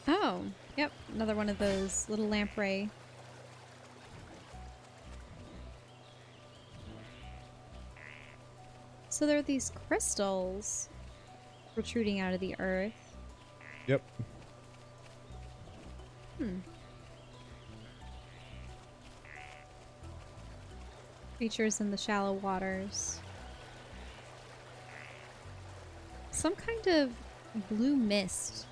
Oh, yep. Another one of those little lamprey. So there are these crystals protruding out of the earth. Yep. Creatures in the shallow waters. Some kind of blue mist.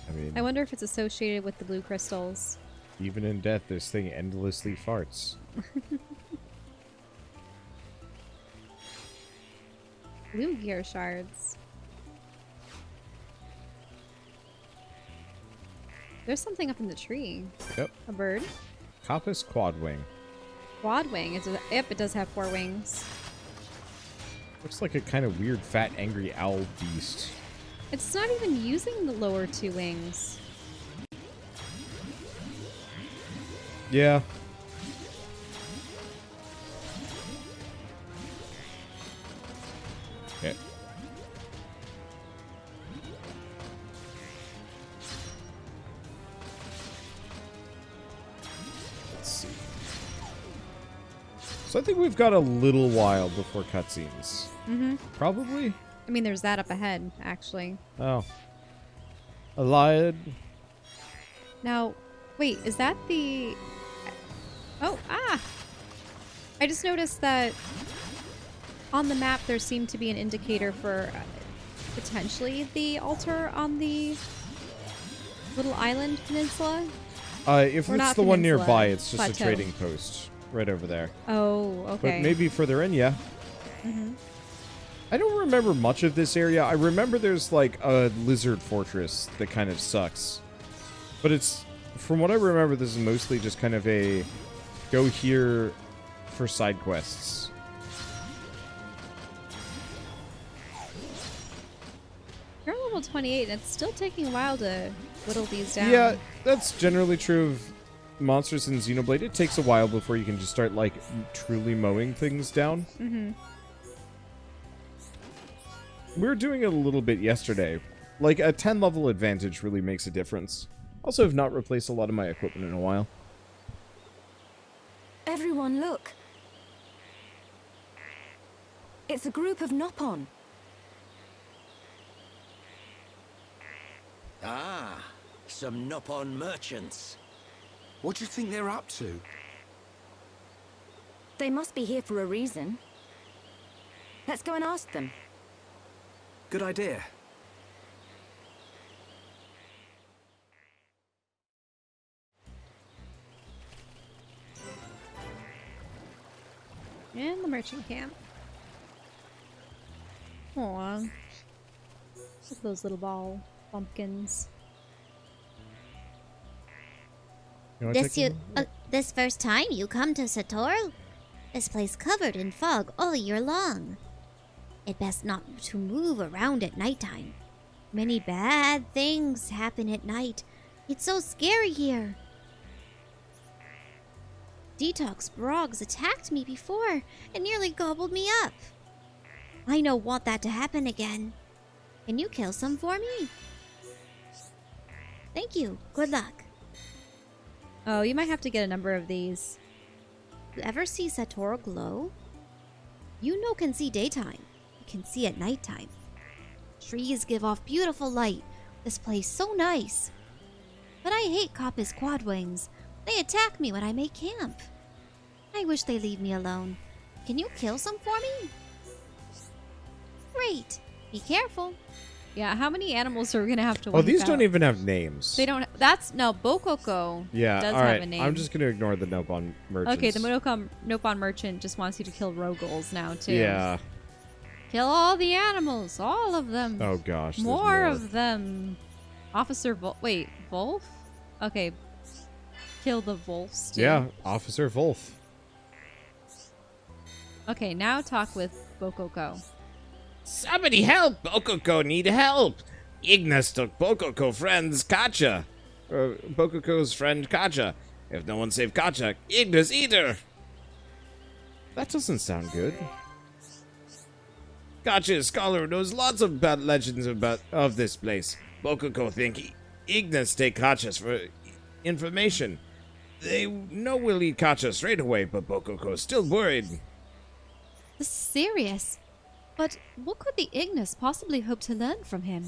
I mean, I wonder if it's associated with the blue crystals. even in death, this thing endlessly farts. Blue gear shards. There's something up in the tree. Yep. A bird. Coppice quadwing. Quad wing. Yep, it does have 4 wings. Looks like a kind of weird, fat, angry owl beast. It's not even using the lower 2 wings. Yeah. Okay. Let's see. So I think we've got a little while before cutscenes. Mm-hmm. Probably? I mean, there's that up ahead, actually. Oh. I lied. Now, wait, is that the... Oh, I just noticed that on the map there seemed to be an indicator for potentially the altar on the little island peninsula. If Or it's not the one peninsula, nearby, it's just plateau. a trading post right over there. Oh, okay. But maybe further in, yeah. Mm-hmm. I don't remember much of this area. I remember there's like a lizard fortress that kind of sucks. But it's, from what I remember, this is mostly just kind of a go here for side quests. You're level 28 and it's still taking a while to whittle these down. Yeah, that's generally true of monsters in Xenoblade. It takes a while before you can just start like truly mowing things down. Mm-hmm. We were doing it a little bit yesterday. Like, a 10 level advantage really makes a difference. Also, have not replaced a lot of my equipment in a while. Everyone, look. It's a group of Nopon. Ah, some Nopon merchants. What do you think they're up to? They must be here for a reason. Let's go and ask them. Good idea. In the merchant camp. Aw. Look at those little ball pumpkins. You wanna take a- This first time you come to Satorl? This place covered in fog all year long. It best not to move around at nighttime. Many bad things happen at night. It's so scary here. Detox Brogs attacked me before and nearly gobbled me up. I don't want that to happen again. Can you kill some for me? Thank you. Good luck. Oh, you might have to get a number of these. You ever see Satorl glow? You know can see daytime. You can see at nighttime. Trees give off beautiful light. This place so nice. But I hate Coppice Quadwings. They attack me when I make camp. I wish they leave me alone. Can you kill some for me? Great. Be careful. Yeah, how many animals are we gonna have to Oh, wipe these out? don't even have names. They don't. That's no Bokoko. Yeah, does alright. have a name. I'm just gonna ignore the Nopon merchants. Okay, the Nopon merchant just wants you to kill Rogals now too. Yeah. Kill all the animals, all of them. Oh gosh. there's more of them. Officer Wait, Wolf? Okay. Kill the wolves too. Yeah, Officer Wolf. Okay, now talk with Bokoko. Somebody help! Bokoko need help! Ignis took Bokoko friend's Kacha. Bokoko's friend Kacha. If no one save Kacha, Ignis eat her! That doesn't sound good. Kacha is a scholar who knows lots about legends of this place. Bokoko think Ignis take Kachas for information. They know we'll eat Kacha straight away, but Bokoko is still worried. This is serious. But what could the Ignis possibly hope to learn from him?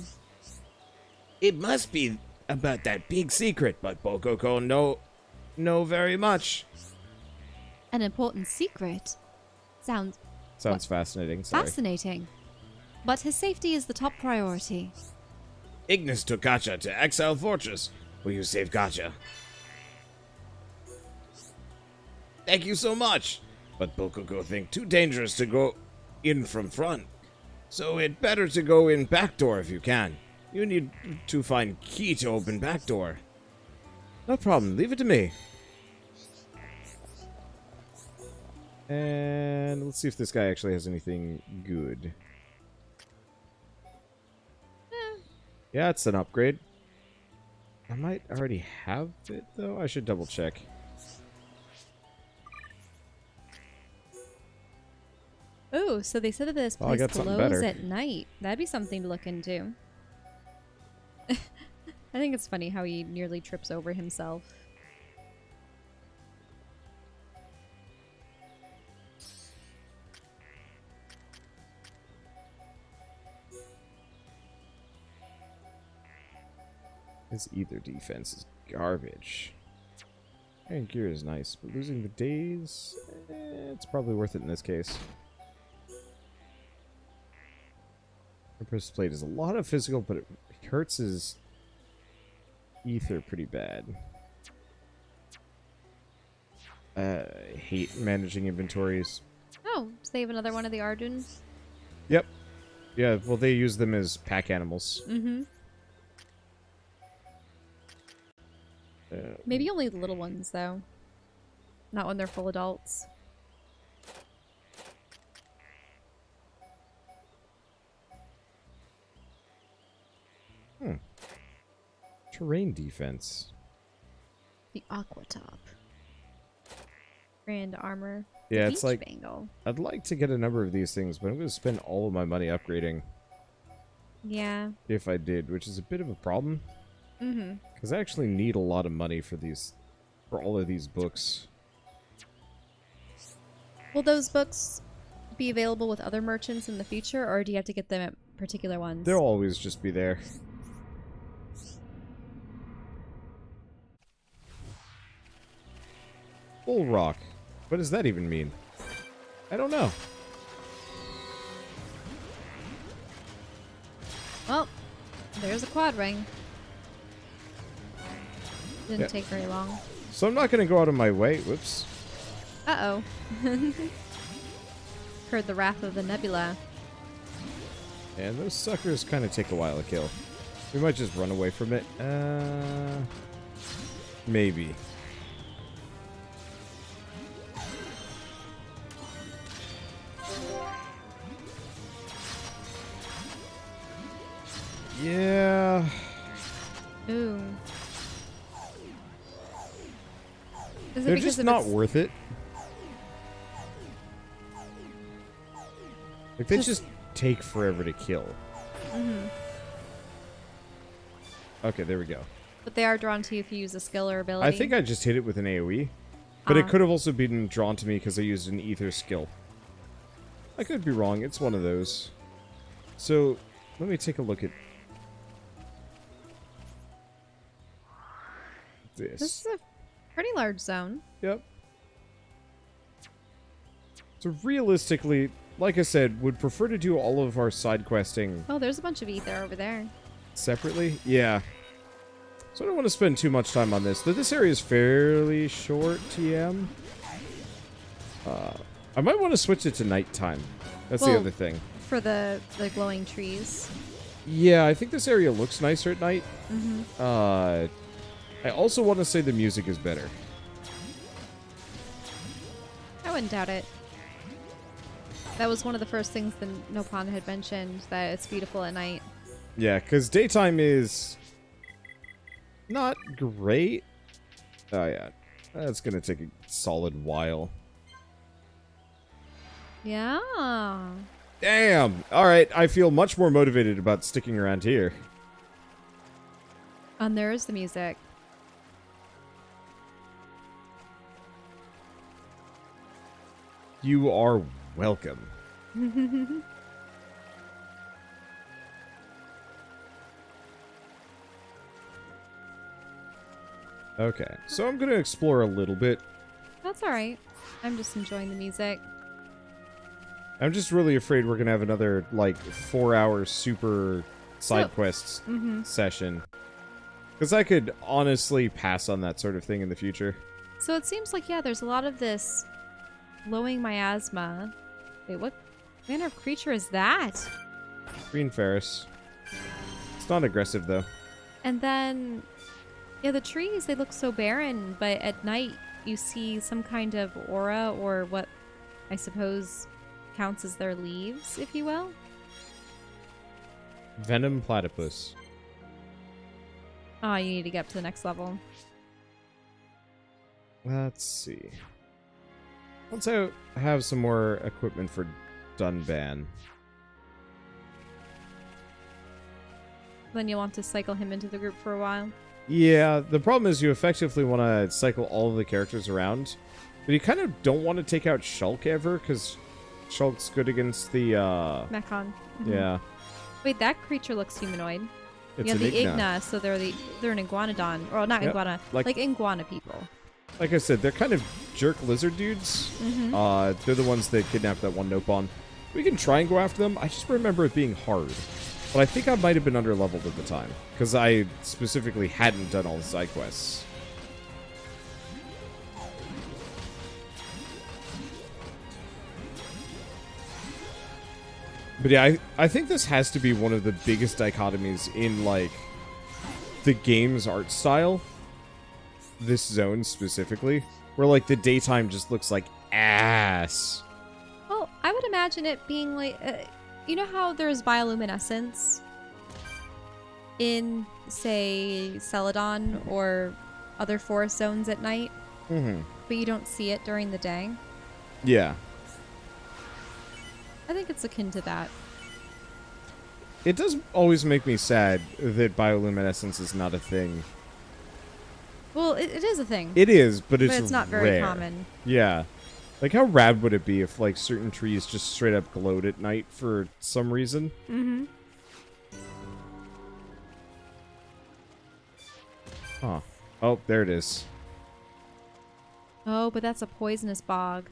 It must be about that big secret, but Bokoko know very much. An important secret. Sounds Fascinating. Sorry. fascinating. But his safety is the top priority. Ignis took Kacha to Exile Fortress. Will you save Kacha? Thank you so much. But Bokoko think too dangerous to go in from front. So it better to go in back door if you can. You need to find key to open back door. No problem. Leave it to me. And let's see if this guy actually has anything good. Yeah, it's an upgrade. I might already have it, though. I should double check. Oh, so they said that this Oh, I place got something glows better. at night. That'd be something to look into. I think it's funny how he nearly trips over himself. His ether defense is garbage. Iron gear is nice, but losing the days, it's probably worth it in this case. Empress Plate is a lot of physical, but it hurts his ether pretty bad. I hate managing inventories. Oh, so they have another one of the Arduns? Yep. Yeah, well, they use them as pack animals. Mm-hmm. Maybe only the little ones, though. Not when they're full adults. Terrain defense. The Aqua Top. Grand Armor. Yeah, The it's Beach like, Bangle. I'd like to get a number of these things, but I'm going to spend all of my money upgrading Yeah. if I did, which is a bit of a problem. Mm-hmm. Because I actually need a lot of money for all of these books. Will those books be available with other merchants in the future, or do you have to get them at particular ones? They'll always just be there. Bull Rock. What does that even mean? I don't know. Well, there's a quad ring. Didn't Yeah. take very long. So I'm not going to go out of my way. Whoops. Uh-oh. Heard the wrath of the nebula. And those suckers kind of take a while to kill. We might just run away from it. Maybe. Yeah. Ooh. Is it They're because just of not its- worth it. Like, they just take forever to kill. Mm-hmm. Okay, there we go. But they are drawn to you if you use a skill or ability. I think I just hit it with an AoE. But it Ah. could have also been drawn to me because I used an ether skill. I could be wrong. It's one of those. So, let me take a look at This this. is a pretty large zone. Yep. So realistically, like I said, would prefer to do all of our side questing Oh, there's a bunch of ether over there. separately. Yeah. So I don't want to spend too much time on this. Though this area is fairly short, TM. I might want to switch it to nighttime. That's the Well- other thing. For the glowing trees. Yeah, I think this area looks nicer at night. Mm-hmm. I also want to say the music is better. I wouldn't doubt it. That was one of the first things that Nopon had mentioned, that it's beautiful at night. Yeah, because daytime is not great. Oh, yeah. That's going to take a solid while. Yeah. Damn. All right, I feel much more motivated about sticking around here. And there's the music. You are welcome. Okay, so I'm going to explore a little bit. That's alright. I'm just enjoying the music. I'm just really afraid we're going to have another, like, 4-hour super side quests session. Because I could honestly pass on that sort of thing in the future. So it seems like, yeah, there's a lot of this glowing miasma. Wait, what manner of creature is that? Green Ferris. It's not aggressive, though. And then, yeah, the trees, they look so barren, but at night you see some kind of aura, or what I suppose counts as their leaves, if you will. Venom Platypus. Oh, you need to get up to the next level. Let's see. Once I have some more equipment for Dunban. Then you'll want to cycle him into the group for a while. Yeah, the problem is you effectively want to cycle all of the characters around. But you kind of don't want to take out Shulk ever, because Shulk's good against the, Mechon. Yeah. Wait, that creature looks humanoid. It's yeah, an the Igna. Igna, so they're an iguanodon. Or not Yep, iguana, like iguana people. Like I said, they're kind of jerk lizard dudes. They're the ones that kidnapped that one Nopon. We can try and go after them. I just remember it being hard. But I think I might have been under-leveled at the time. Because I specifically hadn't done all the side quests. But yeah, I think this has to be one of the biggest dichotomies in, like, the game's art style. This zone specifically. Where, like, the daytime just looks like ass. Well, I would imagine it being like, you know how there's bioluminescence in, say, Celadon or other forest zones at night, but you don't see it during the day? Yeah. I think it's akin to that. It does always make me sad that bioluminescence is not a thing. Well, it is a thing. It is, but it's not very rare. common. Yeah. Like, how rad would it be if, like, certain trees just straight up glowed at night for some reason? Mm-hmm. Huh. Oh, there it is. Oh, but that's a poisonous bog.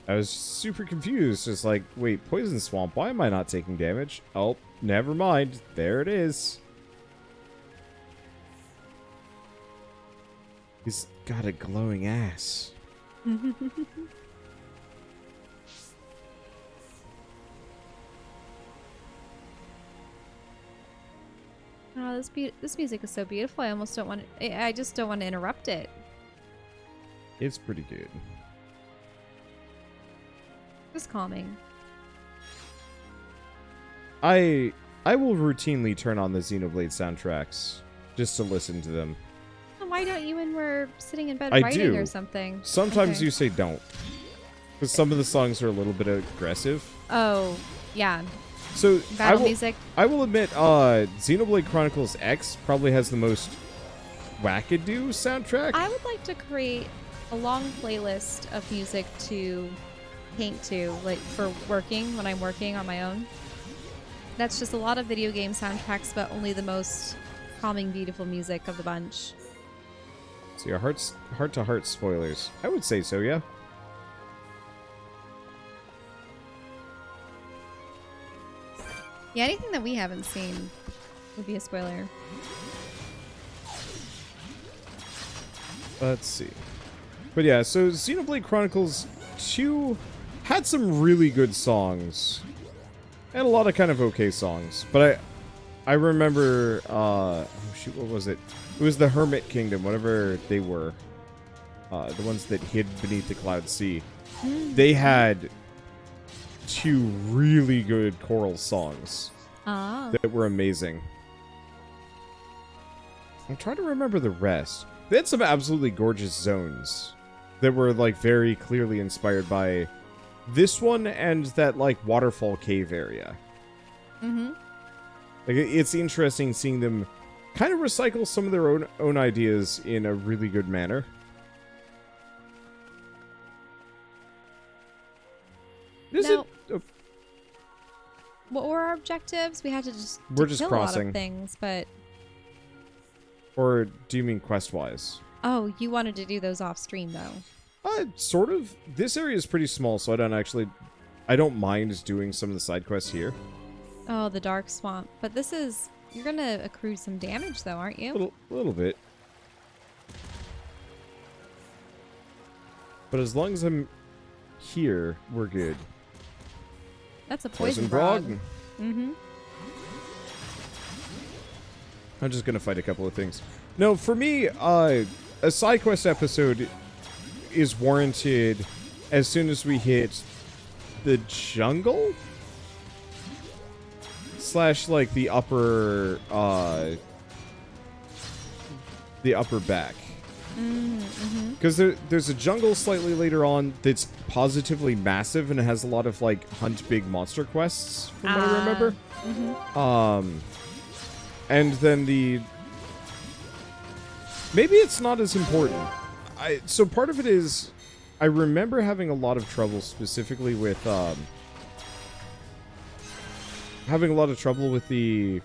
I was super confused. Just like, wait, poison swamp, why am I not taking damage? Oh, never mind. There it is. He's got a glowing ass. Oh, this music is so beautiful. I almost don't want to, I just don't want to interrupt it. It's pretty good. Just calming. I will routinely turn on the Xenoblade soundtracks just to listen to them. Why don't you when we're sitting in bed I writing do. or something? Sometimes Okay. you say don't. Because some of the songs are a little bit aggressive. Oh, yeah. So Battle music. I will admit, Xenoblade Chronicles X probably has the most wackadoo soundtrack. I would like to create a long playlist of music to paint to, like for working, when I'm working on my own. That's just a lot of video game soundtracks, but only the most calming, beautiful music of the bunch. So your heart-to-heart spoilers. I would say so, yeah. Yeah, anything that we haven't seen would be a spoiler. Let's see. But yeah, so Xenoblade Chronicles 2 had some really good songs. And a lot of kind of okay songs. But I remember, oh shoot, what was it? It was the Hermit Kingdom, whatever they were. The ones that hid beneath the Cloud Sea. They had 2 really good choral songs Ah. that were amazing. I'm trying to remember the rest. They had some absolutely gorgeous zones that were, like, very clearly inspired by This one and that, like, waterfall cave area. Mm-hmm. Like, it's interesting seeing them kind of recycle some of their own ideas in a really good manner. Now, what were our objectives? We had to just We're just kill a crossing. lot of things, but Or do you mean quest-wise? oh, you wanted to do those off stream though. Sort of. This area is pretty small, so I don't mind doing some of the side quests here. Oh, the dark swamp. But this is you're gonna accrue some damage though, aren't you? A little bit. But as long as I'm here, we're good. That's a poison Brog. frog. Mm-hmm. I'm just gonna fight a couple of things. No, for me, a side quest episode is warranted as soon as we hit the jungle? / like the upper back. Because there's a jungle slightly later on that's positively massive and it has a lot of like hunt big monster quests from what I remember. And then maybe it's not as important. So part of it is I remember having a lot of trouble specifically with the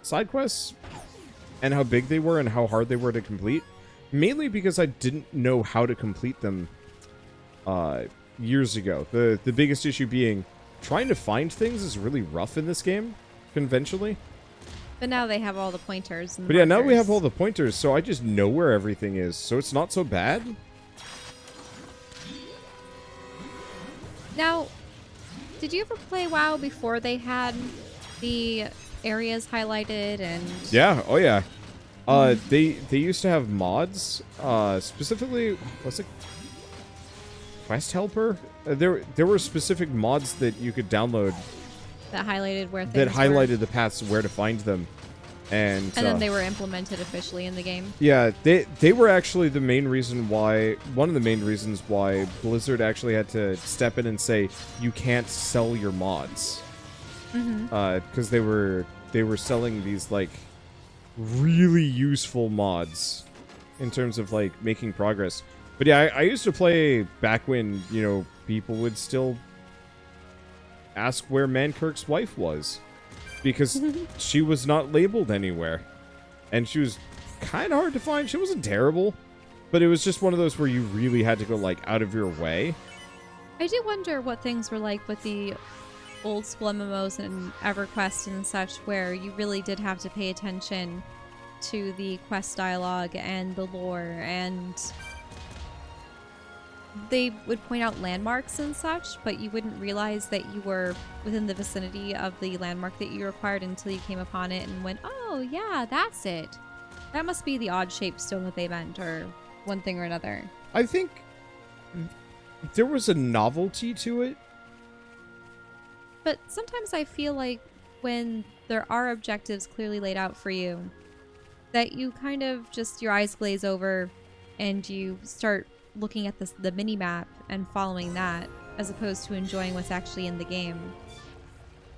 side quests and how big they were and how hard they were to complete. Mainly because I didn't know how to complete them years ago. The biggest issue being trying to find things is really rough in this game, conventionally. But now they have all the pointers. And But yeah, now we markers. have all the pointers, so I just know where everything is, so it's not so bad. Now, did you ever play WoW before they had the areas highlighted and? Yeah, oh yeah. They used to have mods, specifically, what's it? Quest Helper? There were specific mods that you could download That highlighted where things that were. highlighted the paths where to find them. And then they were implemented officially in the game. yeah, they were actually the main reason why, one of the main reasons why Blizzard actually had to step in and say, you can't sell your mods. Because they were selling these, like, really useful mods in terms of, like, making progress. But yeah, I used to play back when, you know, people would still ask where Mankirk's wife was. Because she was not labeled anywhere. And she was kind of hard to find. She wasn't terrible. But it was just one of those where you really had to go, like, out of your way. I do wonder what things were like with the old school MMOs and EverQuest and such, where you really did have to pay attention to the quest dialogue and the lore, and they would point out landmarks and such, but you wouldn't realize that you were within the vicinity of the landmark that you required until you came upon it and went, oh yeah, that's it. That must be the odd-shaped stone that they meant, or one thing or another. I think there was a novelty to it. But sometimes I feel like when there are objectives clearly laid out for you, that you kind of just, your eyes glaze over and you start looking at the mini-map and following that, as opposed to enjoying what's actually in the game.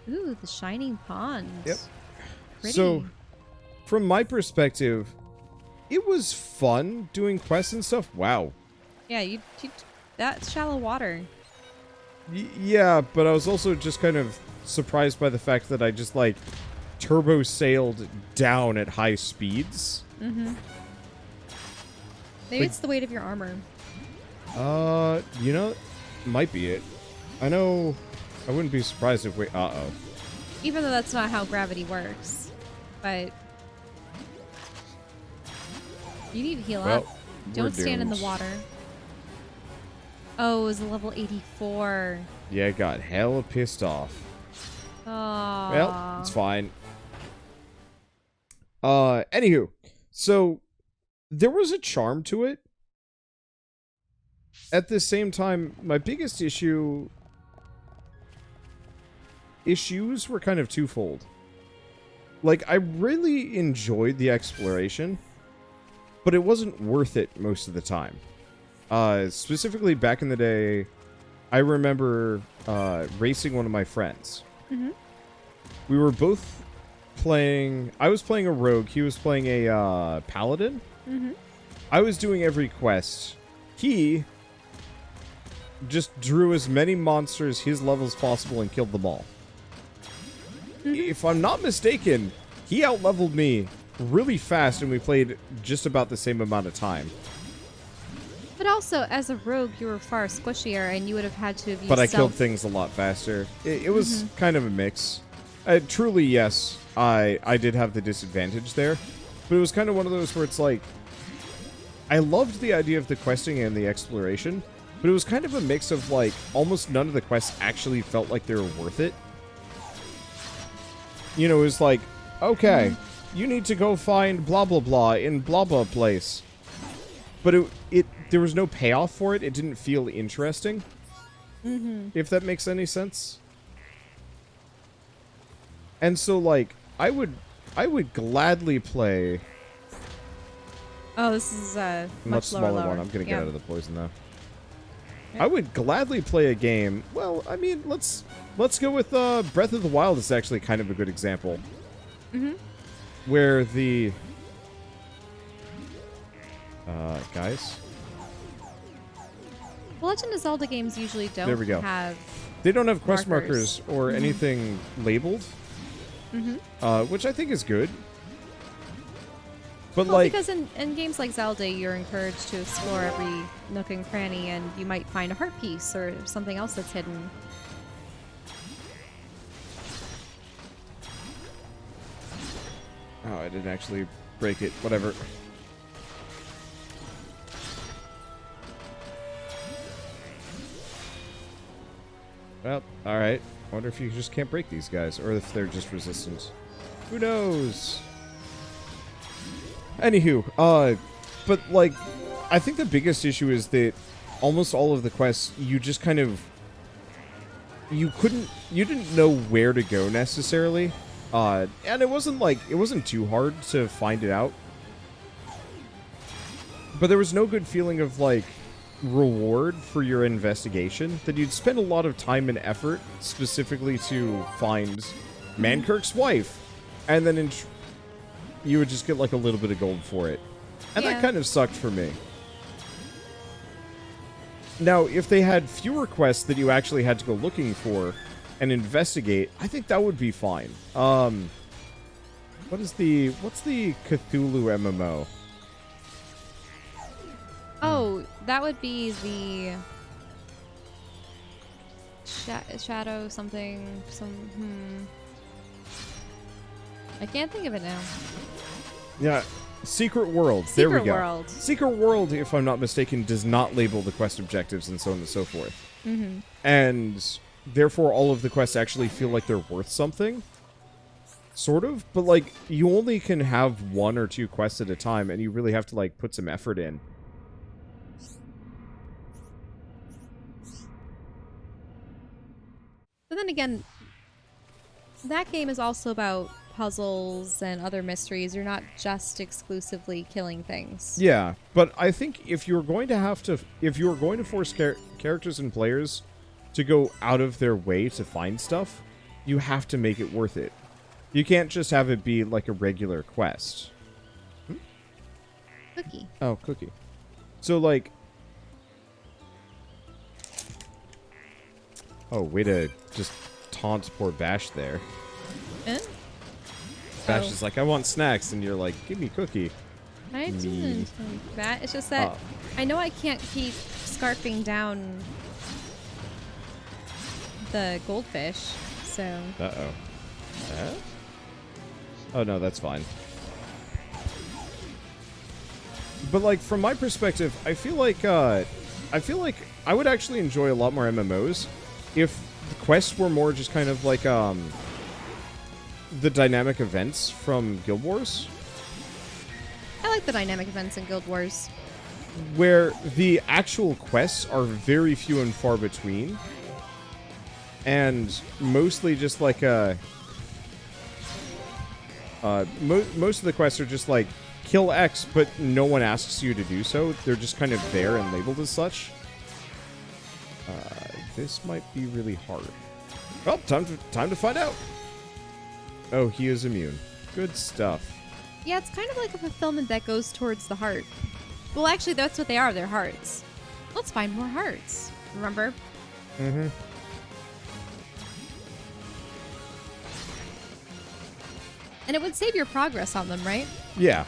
Ooh, the shining pond. Yep. Pretty. So, from my perspective, it was fun doing quests and stuff. Wow. Yeah, you that's shallow water. Yeah, but I was also just kind of surprised by the fact that I just, like, turbo sailed down at high speeds. Maybe Like- it's the weight of your armor. You know, might be it. I know, I wouldn't be surprised if we, Even though that's not how gravity works. But you need to heal Well, up. Don't we're stand in the doomed. water. Oh, it was a level 84. Yeah, got hella pissed off. Oh. Well, it's fine. Anywho, so there was a charm to it. At the same time, my biggest issues were kind of twofold. Like, I really enjoyed the exploration, but it wasn't worth it most of the time. Specifically back in the day I remember racing one of my friends. Mm-hmm. We were both playing... I was playing a rogue. He was playing a paladin. Mm-hmm. I was doing every quest. He just drew as many monsters his level as possible and killed them all. If I'm not mistaken, he outleveled me really fast and we played just about the same amount of time. But also, as a rogue, you were far squishier, and you would have had to have used But I killed stealth. things a lot faster. It was kind of a mix. Truly, yes, I did have the disadvantage there. But it was kind of one of those where it's like... I loved the idea of the questing and the exploration, but it was kind of a mix of, like, almost none of the quests actually felt like they were worth it. You know, it was like, okay, you need to go find blah blah blah in blah blah place. But there was no payoff for it. It didn't feel interesting. If that makes any sense. And so, like, I would gladly play Oh, this is a much smaller one. I'm gonna get out of the poison though. I would gladly play a game. Well, I mean, let's go with Breath of the Wild is actually kind of a good example. Where the guys, Legend of Zelda games usually don't There we go. have... they don't have quest Markers. markers or anything labeled, which I think is good. But Well, like, because in games like Zelda, you're encouraged to explore every nook and cranny, and you might find a heart piece or something else that's hidden. oh, I didn't actually break it. Whatever. Well, alright. I wonder if you just can't break these guys, or if they're just resistant. Who knows? Anywho, but like, I think the biggest issue is that almost all of the quests, you just kind of, you didn't know where to go necessarily. And it wasn't too hard to find it out. But there was no good feeling of, like, reward for your investigation, that you'd spend a lot of time and effort specifically to find Mankirk's wife, and then you would just get like a little bit of gold for it. And that kind of sucked for me. Now, if they had fewer quests that you actually had to go looking for and investigate, I think that would be fine. What's the Cthulhu MMO? Oh, that would be the shadow something. I can't think of it now. Yeah, Secret World. There we Secret go. World. Secret World, if I'm not mistaken, does not label the quest objectives and so on and so forth. And therefore, all of the quests actually feel like they're worth something. Sort of. But, like, you only can have 1 or 2 quests at a time, and you really have to, like, put some effort in. But then again, that game is also about puzzles and other mysteries. You're not just exclusively killing things. Yeah, but I think if you're going to force characters and players to go out of their way to find stuff, you have to make it worth it. You can't just have it be like a regular quest. Cookie. Oh, cookie. So, like... Oh, way to just taunt poor Bash there. Eh? Bash is like, I want snacks, and you're like, give me cookie. I Me. didn't think that. It's just that I know I can't keep scarfing down the goldfish, so... Uh-oh. Oh, no, that's fine. But, like, from my perspective, I feel like I would actually enjoy a lot more MMOs if the quests were more just kind of like, the dynamic events from Guild Wars. I like the dynamic events in Guild Wars. Where the actual quests are very few and far between. And mostly just like, most of the quests are just like, kill X, but no one asks you to do so. They're just kind of there and labeled as such. this might be really hard. Well, time to find out. Oh, he is immune. Good stuff. Yeah, it's kind of like a fulfillment that goes towards the heart. Well, actually, that's what they are. They're hearts. Let's find more hearts. Remember? Mm-hmm. And it would save your progress on them, right? Yeah.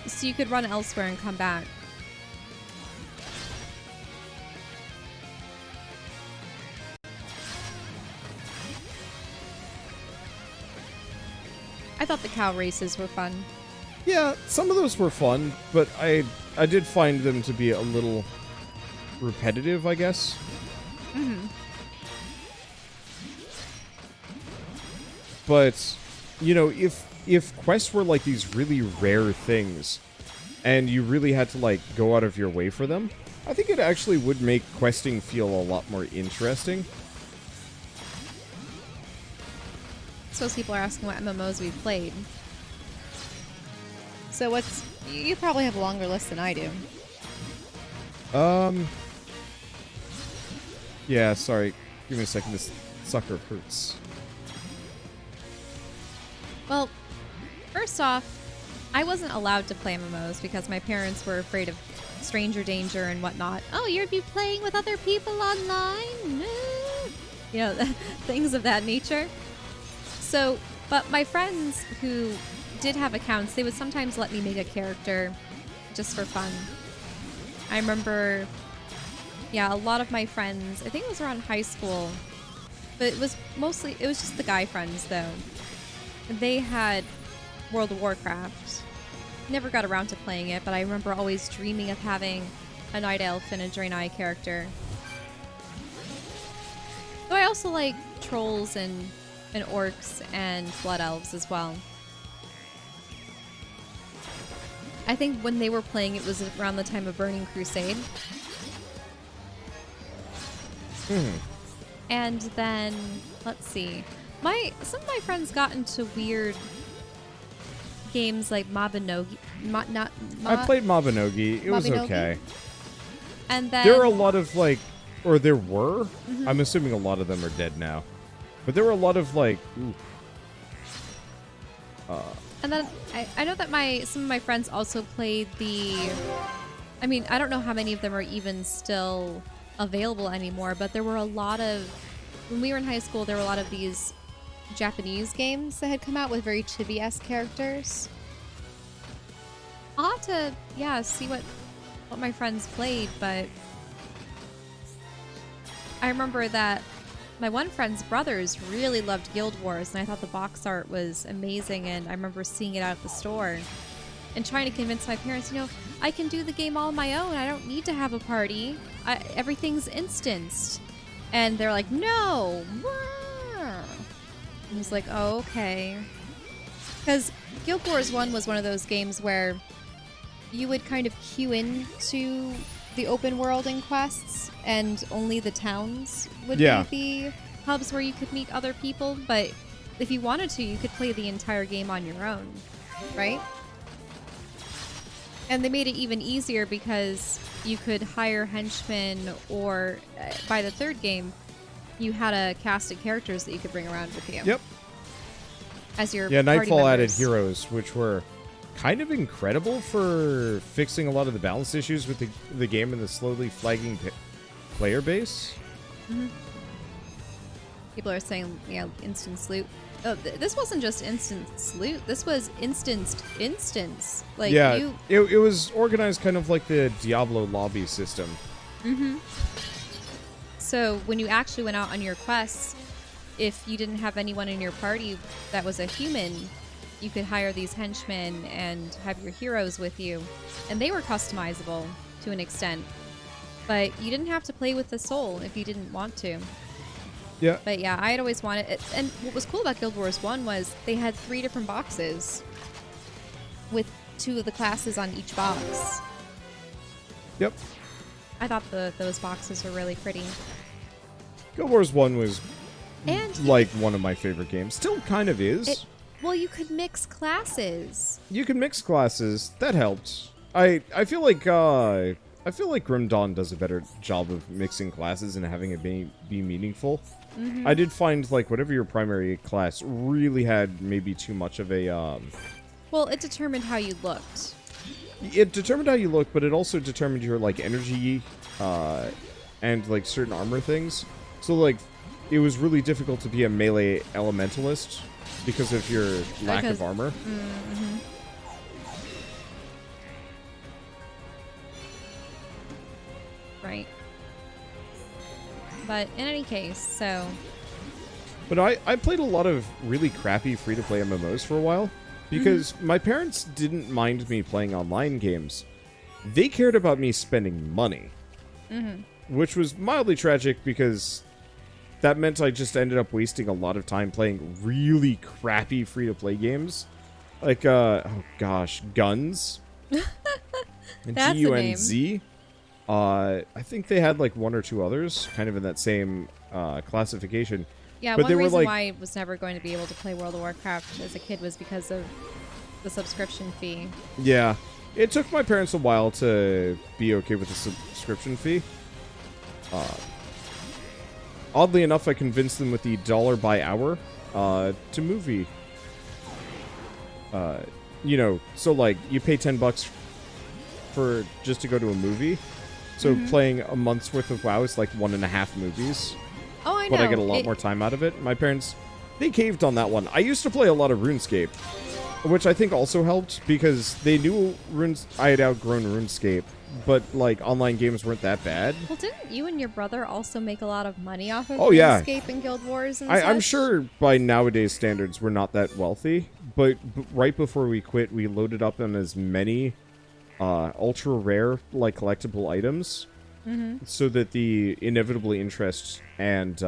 So you could run elsewhere and come back. I thought the cow races were fun. Yeah, some of those were fun, but I did find them to be a little repetitive, I guess. Mm-hmm. But, you know, if quests were like these really rare things, and you really had to like go out of your way for them, I think it actually would make questing feel a lot more interesting. Suppose people are asking what MMOs we've played. So what's... You probably have a longer list than I do. Yeah, sorry. Give me a second. This sucker hurts. Well, first off, I wasn't allowed to play MMOs because my parents were afraid of stranger danger and whatnot. Oh, you'd be playing with other people online? No. You know, things of that nature. So, but my friends who did have accounts, they would sometimes let me make a character just for fun. I remember, yeah, a lot of my friends, I think it was around high school, but it was just the guy friends though. They had World of Warcraft. Never got around to playing it, but I remember always dreaming of having a Night Elf and a Draenei character. Though I also like trolls and orcs and blood elves as well. I think when they were playing, it was around the time of Burning Crusade. And then, let's see. Some of my friends got into weird games like Mabinogi. I played Mabinogi. It was Mabinogi? okay. And then There are a lot of like, or there were. I'm assuming a lot of them are dead now. But there were a lot of like, ooh. And then I know that some of my friends also played I mean, I don't know how many of them are even still available anymore, but there were a lot of, when we were in high school, there were a lot of these Japanese games that had come out with very chibi-esque characters. I'll have to, yeah, see what my friends played, but I remember that my one friend's brothers really loved Guild Wars, and I thought the box art was amazing, and I remember seeing it out at the store and trying to convince my parents, you know, I can do the game all on my own. I don't need to have a party. Everything's instanced. And they're like, no. I was like, oh, okay. Because Guild Wars 1 was one of those games where you would kind of queue in to the open world and quests, and only the towns would be the hubs where you could meet other people. But if you wanted to, you could play the entire game on your own, right? And they made it even easier because you could hire henchmen, or by the third game, you had a cast of characters that you could bring around with you. Yep. As your Nightfall added members. heroes, which were kind of incredible for fixing a lot of the balance issues with the game and the slowly flagging player base. Mm-hmm. People are saying, yeah, instance loot. Oh, this wasn't just instance loot. This was instance. Like, yeah, it was organized kind of like the Diablo lobby system. Mm-hmm. So when you actually went out on your quests, if you didn't have anyone in your party that was a human, you could hire these henchmen and have your heroes with you. And they were customizable to an extent. But you didn't have to play with the soul if you didn't want to. Yeah. But yeah, I had always wanted it. And what was cool about Guild Wars 1 was they had 3 different boxes with 2 of the classes on each box. Yep. I thought those boxes were really pretty. Guild Wars 1 was And like one of my favorite games. Still kind of is. Well, you could mix classes. You can mix classes. That helped. I feel like I feel like Grim Dawn does a better job of mixing classes and having it be meaningful. I did find, like, whatever your primary class really had maybe too much of a, Well, it determined how you looked. It determined how you look, but it also determined your, like, energy, and, like, certain armor things. So, like, it was really difficult to be a melee elementalist because of your lack of armor. Right. But in any case, so... But I played a lot of really crappy free-to-play MMOs for a while because my parents didn't mind me playing online games. They cared about me spending money, which was mildly tragic because that meant I just ended up wasting a lot of time playing really crappy free-to-play games. Like, oh gosh, Guns. That's Gunz. I think they had like one or two others kind of in that same classification. Yeah, but one they were reason like, why I was never going to be able to play World of Warcraft as a kid was because of the subscription fee. yeah, it took my parents a while to be okay with the subscription fee. Oddly enough, I convinced them with the $1 by hour to movie. You know, so like you pay $10 for just to go to a movie. So playing a month's worth of WoW is like 1.5 movies. Oh, I know. But I get a lot more time out of it. My parents, they caved on that one. I used to play a lot of RuneScape, which I think also helped because they knew I had outgrown RuneScape, but like online games weren't that bad. Well, didn't you and your brother also make a lot of money off of yeah. RuneScape and Guild Wars and I'm such? sure by nowadays standards we're not that wealthy, but right before we quit, we loaded up on as many ultra rare like collectible items so that the inevitable interest and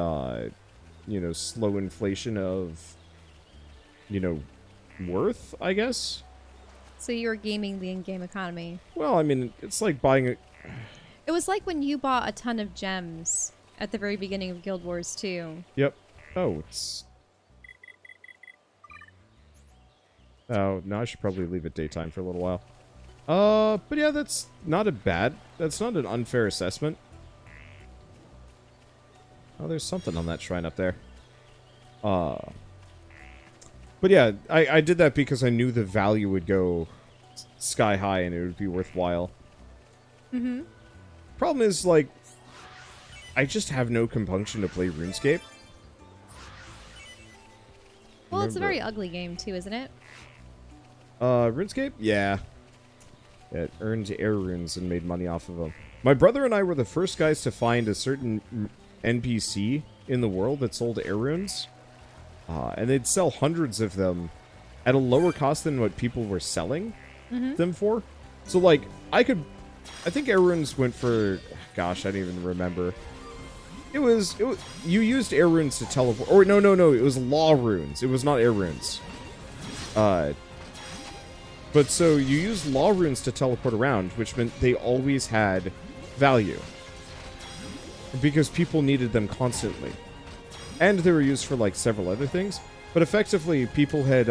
you know, slow inflation of, you know, worth, I guess. So you were gaming the in-game economy. Well, I mean, it's like buying a... It was like when you bought a ton of gems at the very beginning of Guild Wars 2. Yep. Oh, it's... Oh, no, I should probably leave it daytime for a little while. But yeah, that's not that's not an unfair assessment. Oh, there's something on that shrine up there. But yeah, I did that because I knew the value would go sky high and it would be worthwhile. Problem is, like, I just have no compunction to play RuneScape. Well, it's a very ugly game too, isn't it? RuneScape? Yeah. It earned air runes and made money off of them. My brother and I were the first guys to find a certain NPC in the world that sold air runes. And they'd sell hundreds of them at a lower cost than what people were selling them for. So, like, I think air runes went for... Gosh, I don't even remember. It was you used air runes to teleport... Or, no. It was law runes. It was not air runes. But so you used law runes to teleport around, which meant they always had value. Because people needed them constantly. And they were used for, like, several other things. But effectively, people had,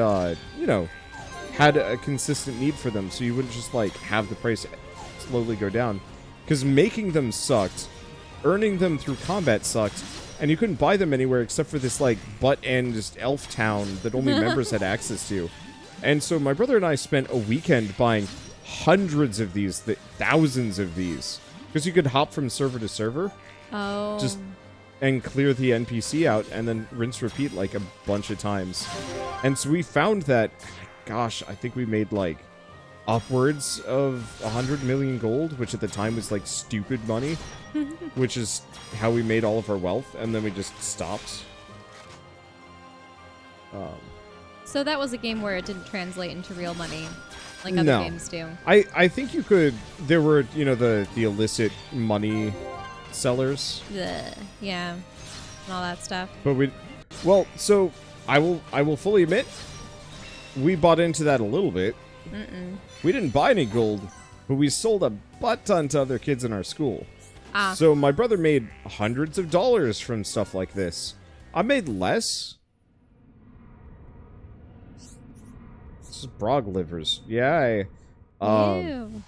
you know, had a consistent need for them, so you wouldn't just, like, have the price slowly go down. Because making them sucked, earning them through combat sucked, and you couldn't buy them anywhere except for this, like, butt-end elf town that only members had access to. And so my brother and I spent a weekend buying hundreds of these, thousands of these. Because you could hop from server to server. Oh. Just... and clear the NPC out, and then rinse repeat, like, a bunch of times. And so we found that, gosh, I think we made, like, upwards of 100 million gold, which at the time was, like, stupid money. Which is how we made all of our wealth, and then we just stopped. So that was a game where it didn't translate into real money, like other No. games do. I think you could... There were, you know, the illicit money sellers. Yeah, and all that stuff. But we... Well, so, I will fully admit, we bought into that a little bit. We didn't buy any gold, but we sold a butt ton to other kids in our school. So my brother made hundreds of dollars from stuff like this. I made less. This is brog livers. Yeah, Ew.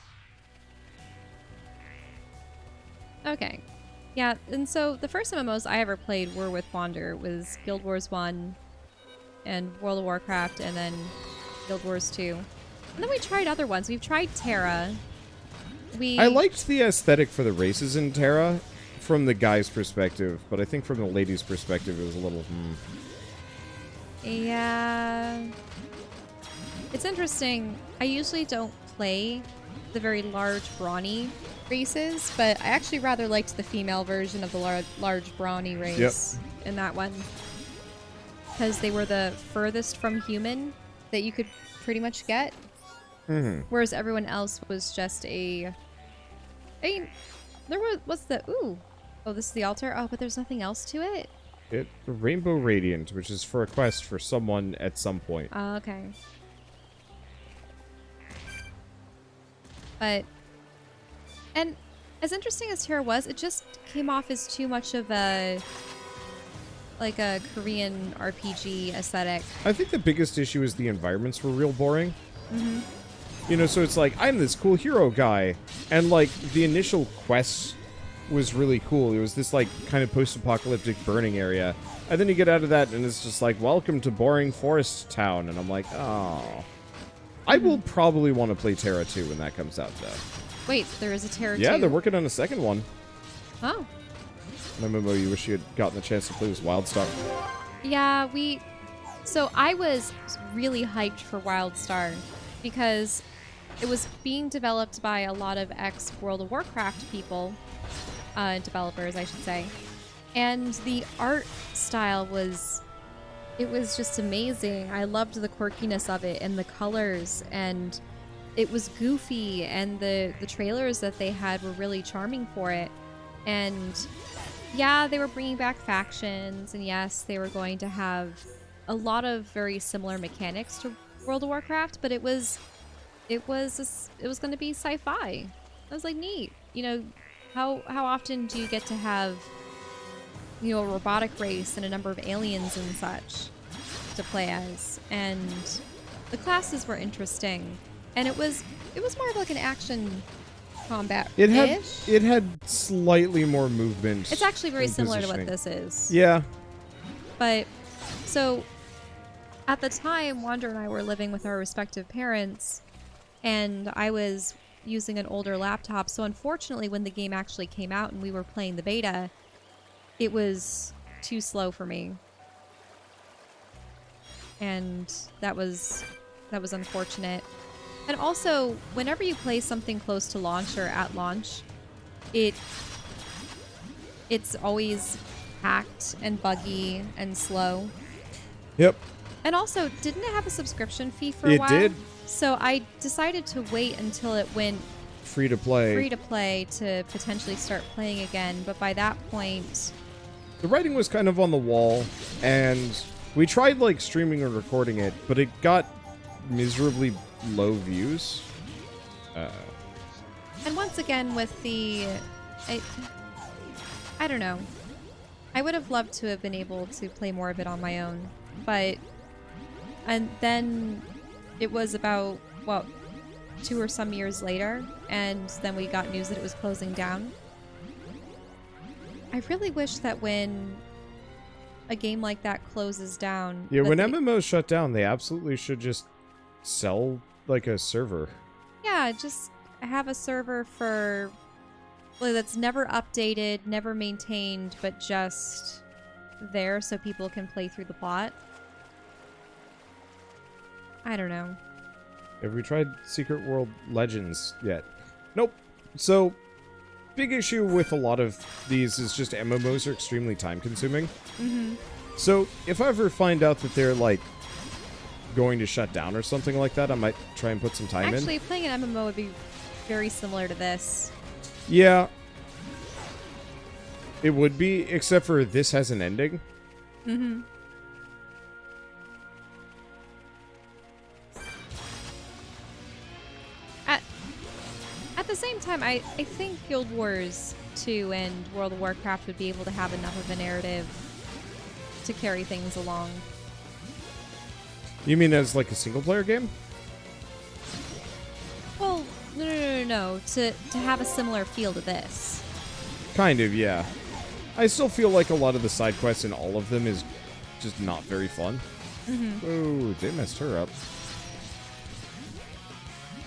Okay. Yeah, and so the first MMOs I ever played were with Wander. It was Guild Wars 1 and World of Warcraft and then Guild Wars 2. And then we tried other ones. We've tried Terra. I liked the aesthetic for the races in Terra from the guy's perspective, but I think from the lady's perspective it was a little, Yeah. It's interesting. I usually don't play the very large brawny races, but I actually rather liked the female version of the large brawny race in that one. Because they were the furthest from human that you could pretty much get. Whereas everyone else was just there what's the, ooh. Oh, this is the altar? Oh, but there's nothing else to it? Rainbow Radiant, which is for a quest for someone at some point. Oh, okay. But, and as interesting as Terra was, it just came off as too much of a Korean RPG aesthetic. I think the biggest issue is the environments were real boring. You know, so it's like, I'm this cool hero guy, and like, the initial quest was really cool. It was this like, kind of post-apocalyptic burning area, and then you get out of that, and it's just like, welcome to boring forest town, and I'm like, oh. I will probably want to play Terra 2 when that comes out, though. Wait, there is a Terra 2? Yeah, they're working on a second one. Oh. An MMO you wish you had gotten the chance to play was Wildstar. Yeah, so I was really hyped for Wildstar because it was being developed by a lot of ex-World of Warcraft people, developers, I should say. And the art style was just amazing. I loved the quirkiness of it and the colors, and it was goofy, and the trailers that they had were really charming for it. And yeah, they were bringing back factions, and yes, they were going to have a lot of very similar mechanics to World of Warcraft, but it was going to be sci-fi. I was like, neat. You know, how often do you get to have, you know, a robotic race and a number of aliens and such to play as? And the classes were interesting, and it was more of like an action combat. It had slightly more movement. It's actually very and similar to what positioning. this is. Yeah. But so at the time, Wander and I were living with our respective parents, and I was using an older laptop. So unfortunately, when the game actually came out and we were playing the beta, it was too slow for me. And that was unfortunate. And also, whenever you play something close to launch or at launch, it's always hacked and buggy and slow. Yep. And also, didn't it have a subscription fee for a while? It did. So I decided to wait until it went Free to play to potentially start playing again. But by that point, the writing was kind of on the wall, and we tried like streaming or recording it, but it got miserably low views. And once again with I don't know. I would have loved to have been able to play more of it on my own, and then it was about 2 or some years later, and then we got news that it was closing down. I really wish that when a game like that closes down, yeah, when MMOs shut down, they absolutely should just sell like a server. Yeah, just have a server for that's never updated, never maintained, but just there so people can play through the plot. I don't know. Have we tried Secret World Legends yet? Nope. So, big issue with a lot of these is just MMOs are extremely time consuming. So, if I ever find out that they're like going to shut down or something like that, I might try and put some time in. Actually, playing an MMO would be very similar to this. Yeah. It would be, except for this has an ending. At the same time, I think Guild Wars 2 and World of Warcraft would be able to have enough of a narrative to carry things along. You mean as like a single player game? Well, no. To have a similar feel to this. Kind of, yeah. I still feel like a lot of the side quests in all of them is just not very fun. Oh, they messed her up.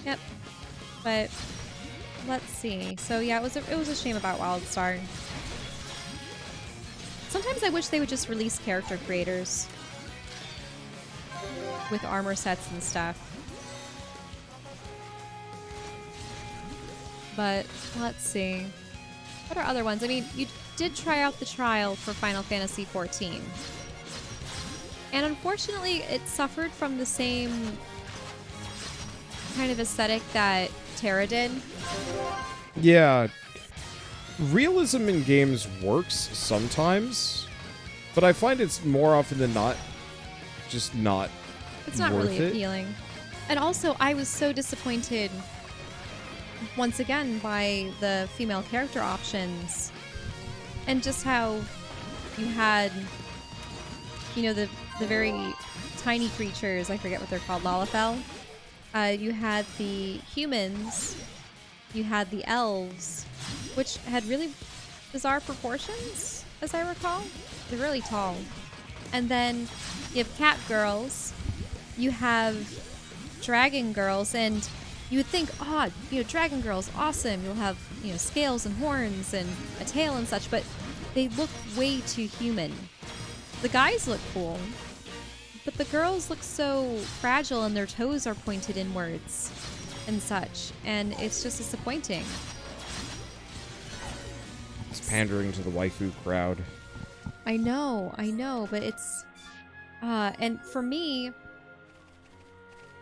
Yep. But let's see. So yeah, it was a shame about Wildstar. Sometimes I wish they would just release character creators with armor sets and stuff. But let's see. What are other ones? I mean, you did try out the trial for Final Fantasy XIV. And unfortunately, it suffered from the same kind of aesthetic that Terra did. Yeah. Realism in games works sometimes, but I find it's more often than not just not It's not worth really it. appealing. And also, I was so disappointed once again by the female character options and just how you had, you know, the very tiny creatures, I forget what they're called, Lalafell. You had the humans, you had the elves, which had really bizarre proportions, as I recall. They're really tall. And then you have cat girls, you have dragon girls, and you would think, oh, you know, dragon girls, awesome. You'll have, you know, scales and horns and a tail and such, but they look way too human. The guys look cool, but the girls look so fragile and their toes are pointed inwards and such, and it's just disappointing. It's pandering to the waifu crowd. I know, but it's... and for me,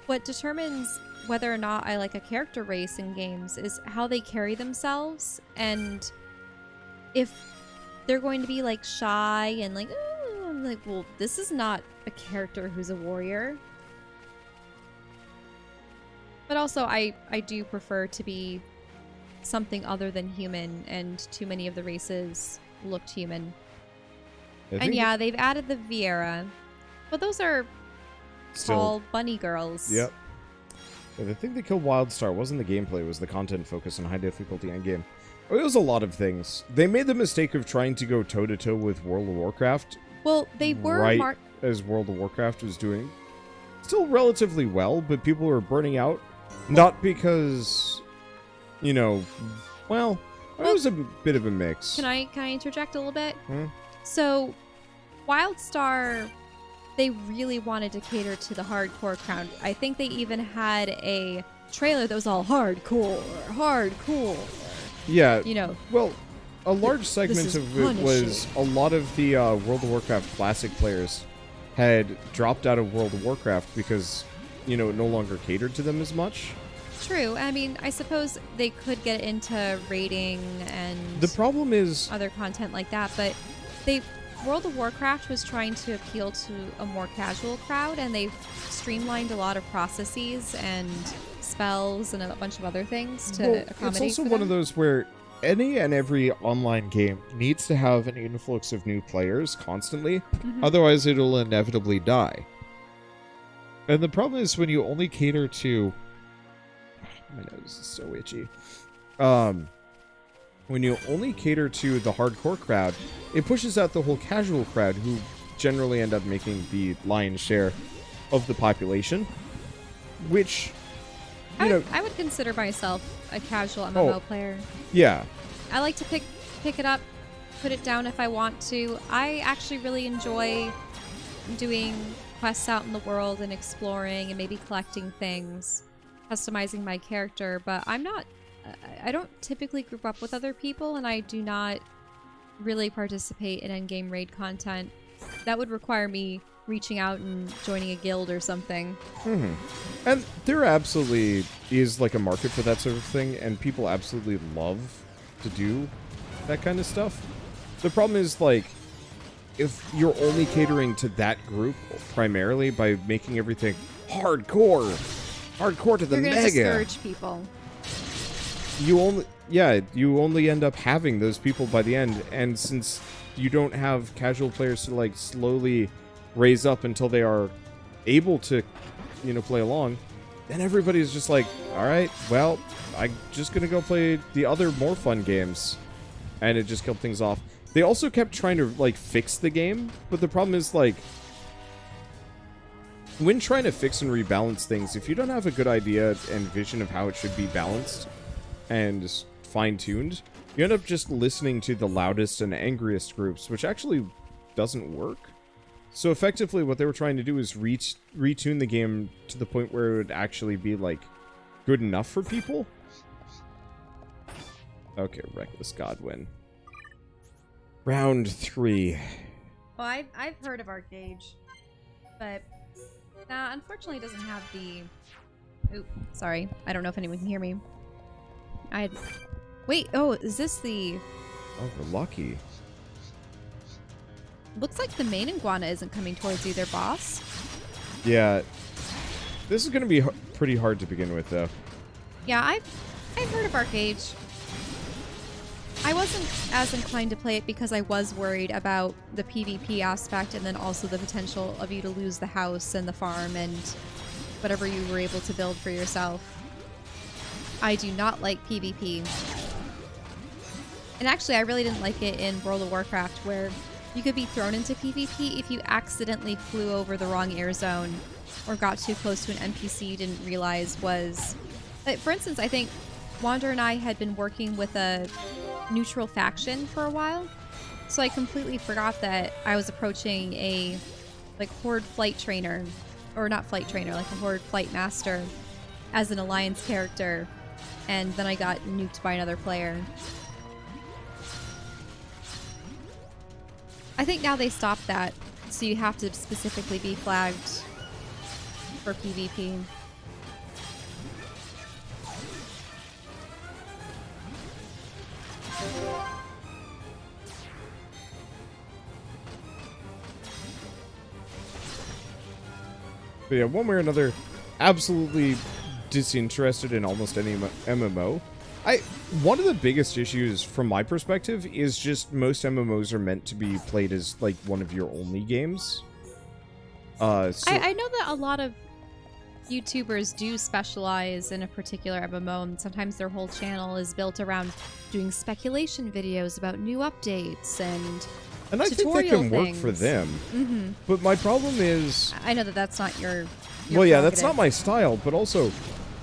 what determines whether or not I like a character race in games is how they carry themselves, and if they're going to be, like, shy and, like, I'm like, well, this is not a character who's a warrior. But also, I do prefer to be something other than human, and too many of the races looked human. And yeah, they've added the Viera, but those are tall bunny girls. Yep. Yeah, the thing that killed Wildstar wasn't the gameplay, it was the content focus and high difficulty endgame. It was a lot of things. They made the mistake of trying to go toe-to-toe with World of Warcraft. Well, they were right as World of Warcraft was doing still relatively well, but people were burning out. Not because, you know, well, it was a bit of a mix. Can I interject a little bit? Hmm? So, Wildstar, they really wanted to cater to the hardcore crowd. I think they even had a trailer that was all hardcore. Yeah. You know. Well, a large segment is of it was a lot of the World of Warcraft Classic players had dropped out of World of Warcraft because, you know, it no longer catered to them as much. True. I mean, I suppose they could get into raiding and The problem is other content like that, but World of Warcraft was trying to appeal to a more casual crowd, and they've streamlined a lot of processes and spells and a bunch of other things to accommodate. It's also one of those where any and every online game needs to have an influx of new players constantly, otherwise it'll inevitably die. And the problem is when you only cater to... My nose is so itchy. When you only cater to the hardcore crowd, it pushes out the whole casual crowd, who generally end up making the lion's share of the population, which, you know... I would consider myself a casual MMO player. Yeah. I like to pick it up, put it down if I want to. I actually really enjoy doing quests out in the world and exploring and maybe collecting things, customizing my character, but I don't typically group up with other people, and I do not really participate in endgame raid content. That would require me reaching out and joining a guild or something. And there absolutely is like a market for that sort of thing, and people absolutely love to do that kind of stuff. The problem is, like, if you're only catering to that group primarily by making everything hardcore to the You're gonna mega, discourage people. you only end up having those people by the end, and since you don't have casual players to like slowly raise up until they are able to, you know, play along, then everybody's just like, all right, well, I'm just gonna go play the other more fun games. and it just killed things off. They also kept trying to, like, fix the game, but the problem is, like, when trying to fix and rebalance things, if you don't have a good idea and vision of how it should be balanced and fine-tuned, you end up just listening to the loudest and angriest groups, which actually doesn't work. So effectively what they were trying to do is retune the game to the point where it would actually be, like, good enough for people. Okay, Reckless Godwin. Round 3. Well, I've heard of Arcade, but unfortunately it doesn't have the... Oop, sorry. I don't know if anyone can hear me. Wait, oh, is this the... Oh, we're lucky. Looks like the main iguana isn't coming towards either boss. Yeah. This is going to be pretty hard to begin with, though. Yeah, I've heard of Arcade. I wasn't as inclined to play it because I was worried about the PvP aspect and then also the potential of you to lose the house and the farm and whatever you were able to build for yourself. I do not like PvP. And actually, I really didn't like it in World of Warcraft, where you could be thrown into PvP if you accidentally flew over the wrong air zone or got too close to an NPC you didn't realize was... For instance, I think Wander and I had been working with a neutral faction for a while, so I completely forgot that I was approaching a horde flight trainer, or not flight trainer, like a horde flight master as an alliance character, and then I got nuked by another player. I think now they stopped that, so you have to specifically be flagged for PvP. But yeah, one way or another, absolutely disinterested in almost any MMO. One of the biggest issues from my perspective is just most MMOs are meant to be played as, like, one of your only games. I know that a lot of YouTubers do specialize in a particular MMO, and sometimes their whole channel is built around doing speculation videos about new updates and I think that can work for things. them. Mm-hmm. But my problem is... I know that that's not your well, yeah, that's prerogative. not my style, but also,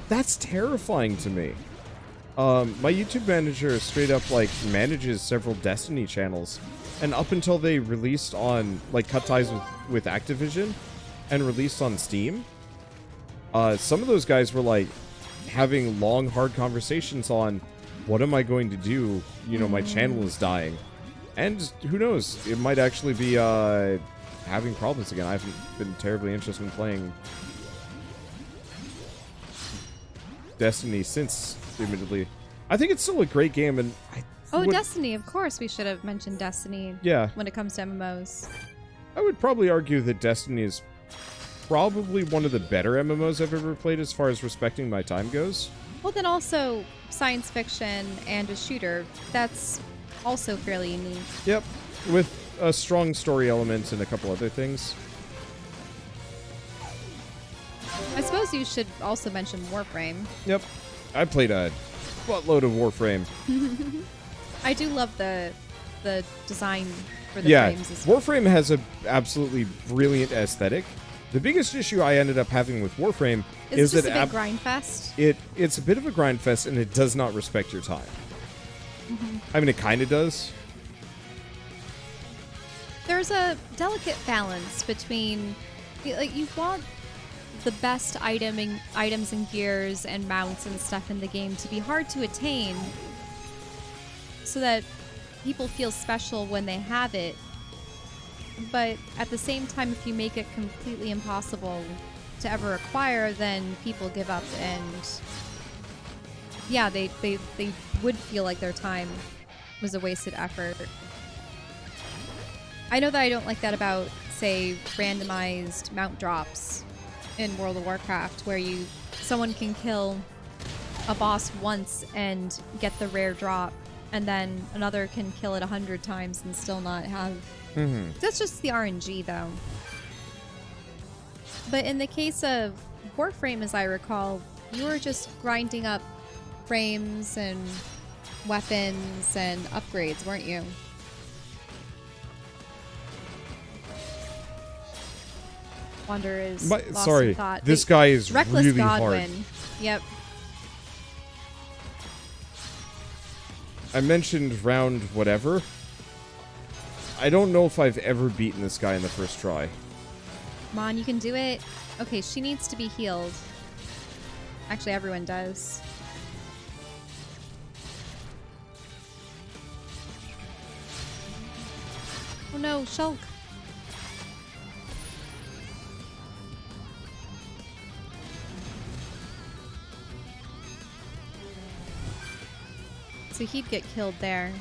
that's terrifying to me. My YouTube manager straight up, like, manages several Destiny channels, and up until they released on, like, cut ties with Activision and released on Steam, some of those guys were, like, having long, hard conversations on, what am I going to do? You know, my channel is dying. And who knows, it might actually be having problems again. I haven't been terribly interested in playing Destiny since, admittedly. I think it's still a great game, and Destiny, of course we should have mentioned Destiny when it comes to MMOs. I would probably argue that Destiny is probably one of the better MMOs I've ever played as far as respecting my time goes. Well, then also science fiction and a shooter. That's also fairly unique. Yep, with a strong story element and a couple other things. I suppose you should also mention Warframe. Yep, I played a buttload of Warframe. I do love the design for the Yeah, frames as well. Warframe has a absolutely brilliant aesthetic. The biggest issue I ended up having with Warframe is It's just that a big grind fest. it's a bit of a grind fest, and it does not respect your time. I mean, it kind of does. There's a delicate balance between, like, you want the best items and gears and mounts and stuff in the game to be hard to attain so that people feel special when they have it. But at the same time, if you make it completely impossible to ever acquire, then people give up, and yeah, they would feel like their time was a wasted effort. I know that I don't like that about, say, randomized mount drops in World of Warcraft, where someone can kill a boss once and get the rare drop, and then another can kill it 100 times and still not have. That's just the RNG, though. But in the case of Warframe, as I recall, you were just grinding up frames and weapons and upgrades, weren't you? Wander is lost sorry, in thought. this guy is Reckless really Godwin. hard. Yep. I mentioned round whatever. I don't know if I've ever beaten this guy in the first try. Come on, you can do it. Okay, she needs to be healed. Actually, everyone does. Oh no, Shulk. So he'd get killed there.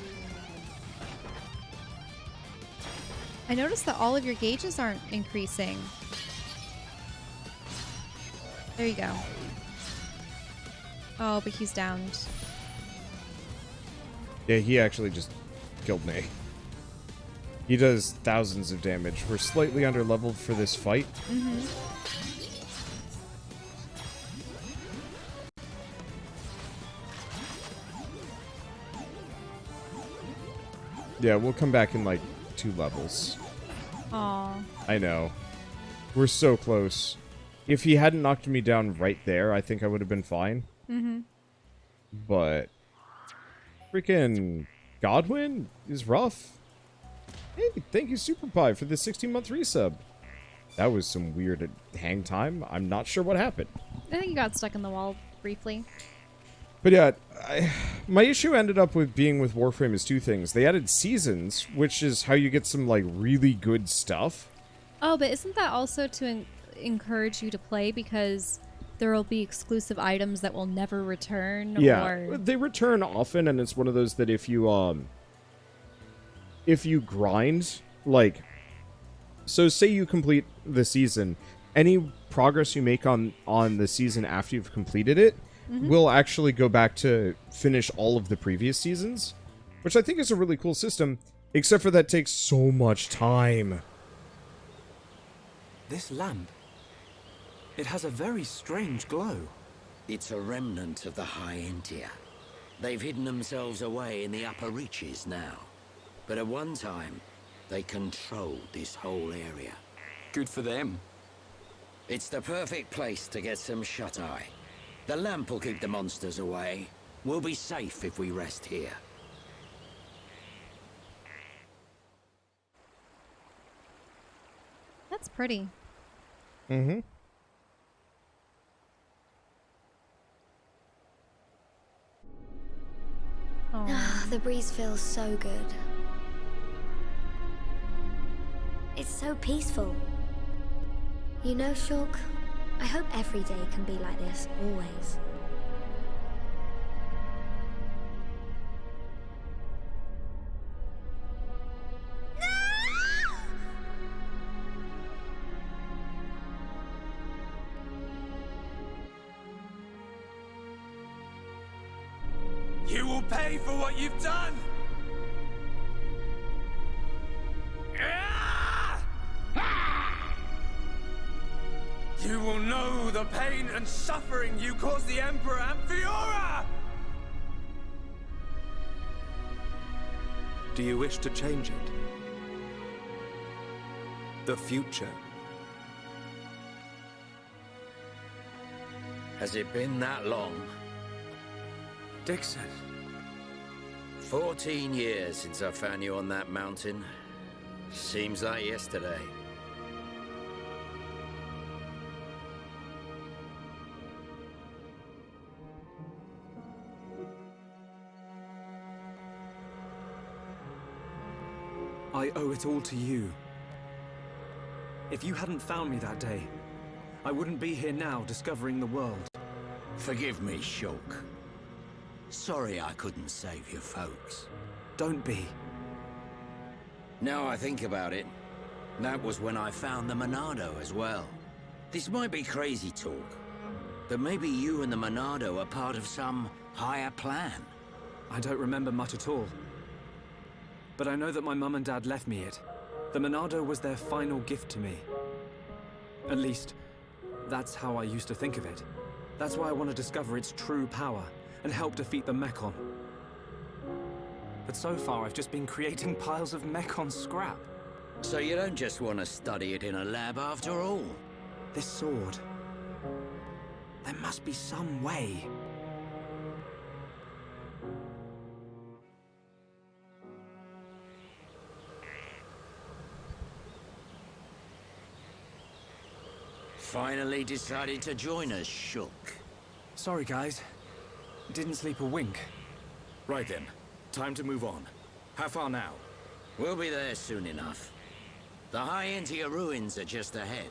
I noticed that all of your gauges aren't increasing. There you go. Oh, but he's downed. Yeah, he actually just killed me. He does thousands of damage. We're slightly under-leveled for this fight. Mm-hmm. Yeah, we'll come back in like 2 levels. Aw. I know. We're so close. If he hadn't knocked me down right there, I think I would have been fine. Mm-hmm. But freaking Godwin is rough. Hey, thank you, Super Pie, for the 16-month resub. That was some weird hang time. I'm not sure what happened. I think you got stuck in the wall briefly. But yeah, my issue ended up with being with Warframe is 2 things. They added seasons, which is how you get some like really good stuff. Oh, but isn't that also to encourage you to play because there will be exclusive items that will never return? Yeah, or... they return often, and it's one of those that if you grind, like, so say you complete the season, any progress you make on the season after you've completed it will actually go back to finish all of the previous seasons, which I think is a really cool system, except for that takes so much time. This lamp, it has a very strange glow. It's a remnant of the High Intia. They've hidden themselves away in the upper reaches now. But at one time, they controlled this whole area. Good for them. It's the perfect place to get some shut-eye. The lamp will keep the monsters away. We'll be safe if we rest here. That's pretty. Mm-hmm. Oh. The breeze feels so good. It's so peaceful. You know, Shulk, I hope every day can be like this, always. You will pay for what you've done! You will know the pain and suffering you caused the Emperor and Fiora! Do you wish to change it? The future? Has it been that long? Dixon. 14 years since I found you on that mountain. Seems like yesterday. I owe it all to you. If you hadn't found me that day, I wouldn't be here now discovering the world. Forgive me, Shulk. Sorry I couldn't save your folks. Don't be. Now I think about it, that was when I found the Monado as well. This might be crazy talk, but maybe you and the Monado are part of some higher plan. I don't remember much at all. But I know that my mum and dad left me it. The Monado was their final gift to me. At least, that's how I used to think of it. That's why I want to discover its true power and help defeat the Mechon. But so far, I've just been creating piles of Mechon scrap. So you don't just want to study it in a lab after all? This sword... There must be some way. Finally decided to join us, Shulk. Sorry, guys. Didn't sleep a wink. Right then. Time to move on. How far now? We'll be there soon enough. The high Intia ruins are just ahead.